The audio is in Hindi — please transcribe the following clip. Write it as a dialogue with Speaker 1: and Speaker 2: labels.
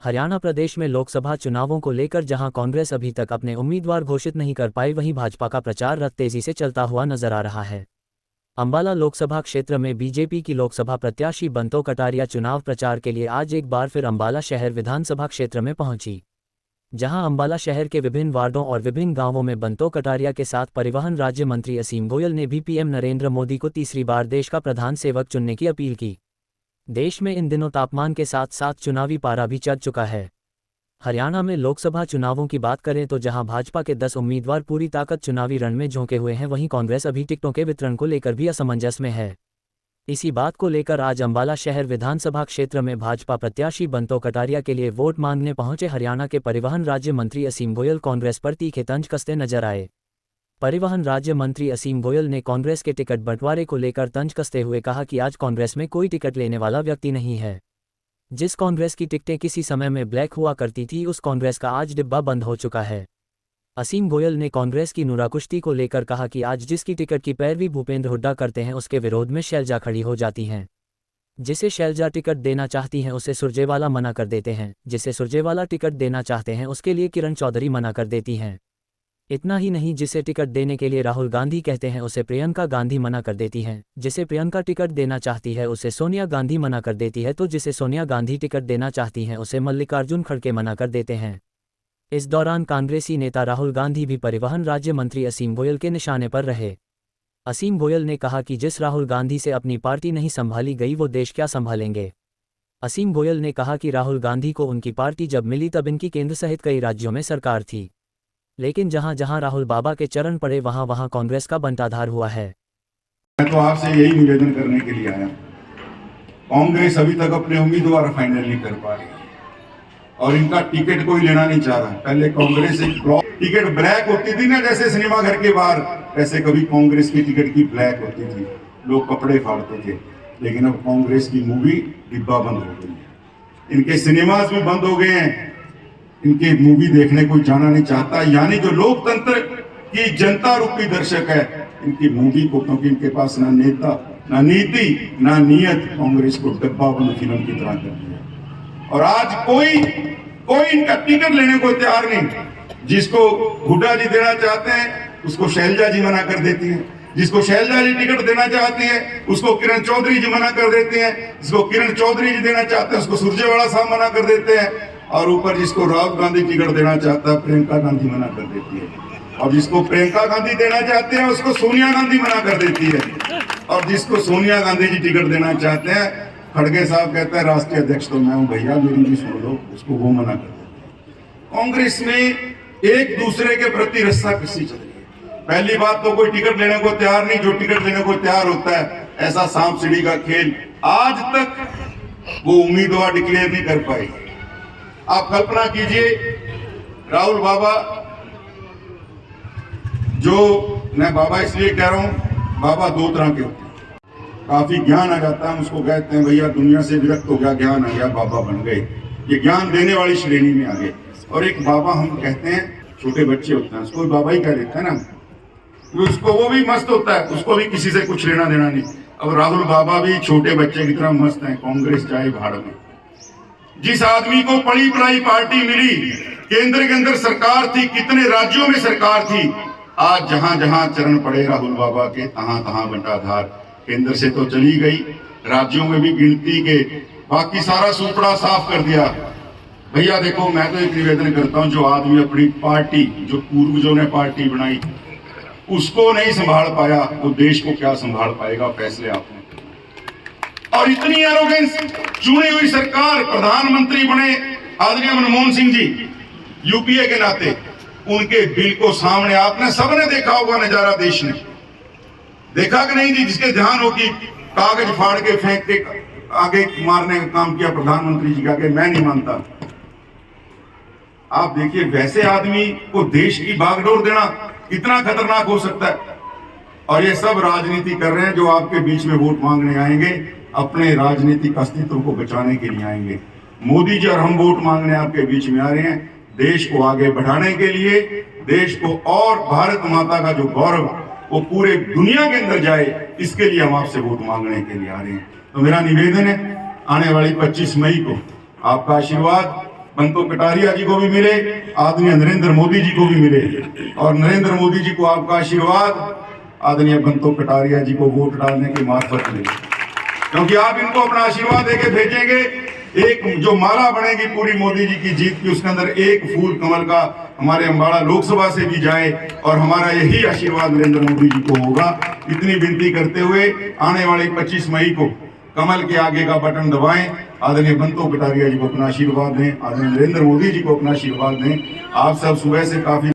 Speaker 1: हरियाणा प्रदेश में लोकसभा चुनावों को लेकर जहां कांग्रेस अभी तक अपने उम्मीदवार घोषित नहीं कर पाई, वहीं भाजपा का प्रचार रथ तेजी से चलता हुआ नजर आ रहा है। अंबाला लोकसभा क्षेत्र में बीजेपी की लोकसभा प्रत्याशी बंतो कटारिया चुनाव प्रचार के लिए आज एक बार फिर अंबाला शहर विधानसभा क्षेत्र में पहुंची, जहां अंबाला शहर के विभिन्न वार्डों और विभिन्न गांवों में बंतो कटारिया के साथ परिवहन राज्य मंत्री असीम गोयल ने भी पीएम नरेंद्र मोदी को तीसरी बार देश का प्रधान सेवक चुनने की अपील की। देश में इन दिनों तापमान के साथ साथ चुनावी पारा भी चढ़ चुका है। हरियाणा में लोकसभा चुनावों की बात करें तो जहां भाजपा के 10 उम्मीदवार पूरी ताकत चुनावी रण में झोंके हुए हैं, वहीं कांग्रेस अभी टिकटों के वितरण को लेकर भी असमंजस में है। इसी बात को लेकर आज अंबाला शहर विधानसभा क्षेत्र में भाजपा प्रत्याशी बंतो कटारिया के लिए वोट मांगने पहुंचे हरियाणा के परिवहन राज्य मंत्री असीम गोयल कांग्रेस पर तीखे तंज कसते नजर आए। परिवहन राज्य मंत्री असीम गोयल ने कांग्रेस के टिकट बंटवारे को लेकर तंज कसते हुए कहा कि आज कांग्रेस में कोई टिकट लेने वाला व्यक्ति नहीं है। जिस कांग्रेस की टिकटें किसी समय में ब्लैक हुआ करती थी, उस कांग्रेस का आज डिब्बा बंद हो चुका है। असीम गोयल ने कांग्रेस की नूरा कुश्ती को लेकर कहा कि आज जिसकी टिकट की पैरवी भूपेंद्र हुड्डा करते हैं, उसके विरोध में शैलजा खड़ी हो जाती हैं। जिसे शैलजा टिकट देना चाहती हैं उसे सुरजेवाला मना कर देते हैं, जिसे सुरजेवाला टिकट देना चाहते हैं उसके लिए किरण चौधरी मना कर देती हैं। इतना ही नहीं, जिसे टिकट देने के लिए राहुल गांधी कहते हैं उसे प्रियंका गांधी मना कर देती हैं। जिसे प्रियंका टिकट देना चाहती है उसे सोनिया गांधी मना कर देती है, तो जिसे सोनिया गांधी टिकट देना चाहती हैं उसे मल्लिकार्जुन खड़गे मना कर देते हैं। इस दौरान कांग्रेसी नेता राहुल गांधी भी परिवहन राज्य मंत्री असीम गोयल के निशाने पर रहे। असीम गोयल ने कहा कि जिस राहुल गांधी से अपनी पार्टी नहीं संभाली गई, वो देश क्या संभालेंगे। असीम गोयल ने कहा कि राहुल गांधी को उनकी पार्टी जब मिली तब इनकी केंद्र सहित कई राज्यों में सरकार थी, लेकिन जहां जहां राहुल बाबा के चरण पड़े वहां वहां कांग्रेस का बंटाधार हुआ है।
Speaker 2: मैं तो आपसे यही निवेदन करने के लिए आया। कांग्रेस अभी तक अपने उम्मीदवार फाइनल नहीं कर पा रही और इनका टिकट कोई लेना नहीं चाह रहा। पहले कांग्रेस एक टिकट ब्लैक होती थी ना, जैसे सिनेमा घर के बाहर, वैसे कभी कांग्रेस की टिकट की ब्लैक होती थी, लोग कपड़े फाड़ते थे। लेकिन अब कांग्रेस की मूवी डिब्बा बंद हो गई है, इनके सिनेमाज भी बंद हो गए हैं, इनके मूवी देखने कोई जाना नहीं चाहता। यानी जो लोकतंत्र की जनता रूपी दर्शक है, इनकी मूवी को, क्योंकि इनके पास ना नेता, ना नीति, ना नियत, कांग्रेस को डब्बा बंद फिल्म की तरह कर दिया। और आज कोई इनका टिकट लेने को तैयार नहीं। जिसको हुड्डा जी देना चाहते हैं उसको शैलजा जी मना कर देती है, जिसको शैलजा जी टिकट देना चाहती है उसको किरण चौधरी जी मना कर देते हैं, जिसको किरण चौधरी जी देना चाहते हैं उसको सुरजेवाला साहब मना कर देते हैं, और ऊपर जिसको राहुल गांधी टिकट देना चाहता है प्रियंका गांधी मना कर देती है, और जिसको प्रियंका गांधी देना चाहते हैं उसको सोनिया गांधी मना कर देती है, और जिसको सोनिया गांधी जी टिकट देना चाहते हैं खड़गे साहब कहते हैं राष्ट्रीय अध्यक्ष तो मैं हूं भैया, मेरी भी सुन लो, उसको वो मना कर देते हैं। कांग्रेस में एक दूसरे के प्रति रस्सा कसी चल रही है। पहली बात तो कोई टिकट लेने को तैयार नहीं, जो टिकट लेने को तैयार होता है ऐसा सांप सीढ़ी का खेल आज तक वो उम्मीदवार डिक्लेयर नहीं कर पाई। आप कल्पना कीजिए, राहुल बाबा, जो मैं बाबा इसलिए कह रहा हूं, बाबा दो तरह के होते हैं। काफी ज्ञान आ जाता है, उसको कहते हैं भैया दुनिया से विरक्त हो गया, ज्ञान आ गया, बाबा बन गए, ये ज्ञान देने वाली श्रेणी में आ गए। और एक बाबा हम कहते हैं, छोटे बच्चे होते हैं उसको बाबा ही कह देते हैं ना, उसको वो भी मस्त होता है, उसको भी किसी से कुछ लेना देना नहीं। अब राहुल बाबा भी छोटे बच्चे की तरह मस्त हैं, कांग्रेस चाहे भाड़ में। जिस आदमी को पड़ी पढ़ाई पार्टी मिली, केंद्र के अंदर सरकार थी, कितने राज्यों में सरकार थी, आज जहां जहां चरण पड़े राहुल बाबा के तहां तहां बंटाधार। केंद्र से तो चली गई, राज्यों में भी गिनती के बाकी सारा सुपड़ा साफ कर दिया। भैया देखो, मैं तो एक निवेदन करता हूं, जो आदमी अपनी पार्टी, जो पूर्वजों ने पार्टी बनाई, उसको नहीं संभाल पाया, वो देश को क्या संभाल पाएगा। फैसले आपने, और इतनी एरोगेंस, चुनी हुई सरकार, प्रधानमंत्री बने आदरणीय मनमोहन सिंह जी यूपीए के नाते, उनके बिल को सामने आपने सबने देखा होगा नजारा, देश ने देखा कि नहीं जी। जिसके ध्यान हो कि कागज फाड़ के फेंक के आगे मारने का काम किया प्रधानमंत्री जी का, कि मैं नहीं मानता। आप देखिए, वैसे आदमी को देश की बागडोर देना कितना खतरनाक हो सकता है। और ये सब राजनीति कर रहे हैं, जो आपके बीच में वोट मांगने आएंगे, अपने राजनीतिक अस्तित्व को बचाने के लिए आएंगे। मोदी जी और हम वोट मांगने आपके बीच में आ रहे हैं, देश को आगे बढ़ाने के लिए, देश को और भारत माता का जो गौरव वो पूरे दुनिया के अंदर जाए, इसके लिए हम आपसे वोट मांगने के लिए आ रहे हैं। तो मेरा निवेदन है, आने वाली 25 मई को आपका आशीर्वाद बंतो कटारिया जी को भी मिले, आदरणीय नरेंद्र मोदी जी को भी मिले, और नरेंद्र मोदी जी को आपका आशीर्वाद आदरणीय बंतो कटारिया जी को वोट डालने के मार्फत मिले, क्योंकि आप इनको अपना आशीर्वाद देके भेजेंगे। एक जो माला बनेगी पूरी मोदी जी की जीत की, उसके अंदर एक फूल कमल का हमारे अम्बाड़ा लोकसभा से भी जाए, और हमारा यही आशीर्वाद नरेंद्र मोदी जी को होगा। इतनी विनती करते हुए आने वाली 25 मई को कमल के आगे का बटन दबाएं, आदरणीय बंतो कटारिया जी को अपना आशीर्वाद दें, आदरणीय नरेंद्र मोदी जी को अपना आशीर्वाद दें। आप सब सुबह से काफी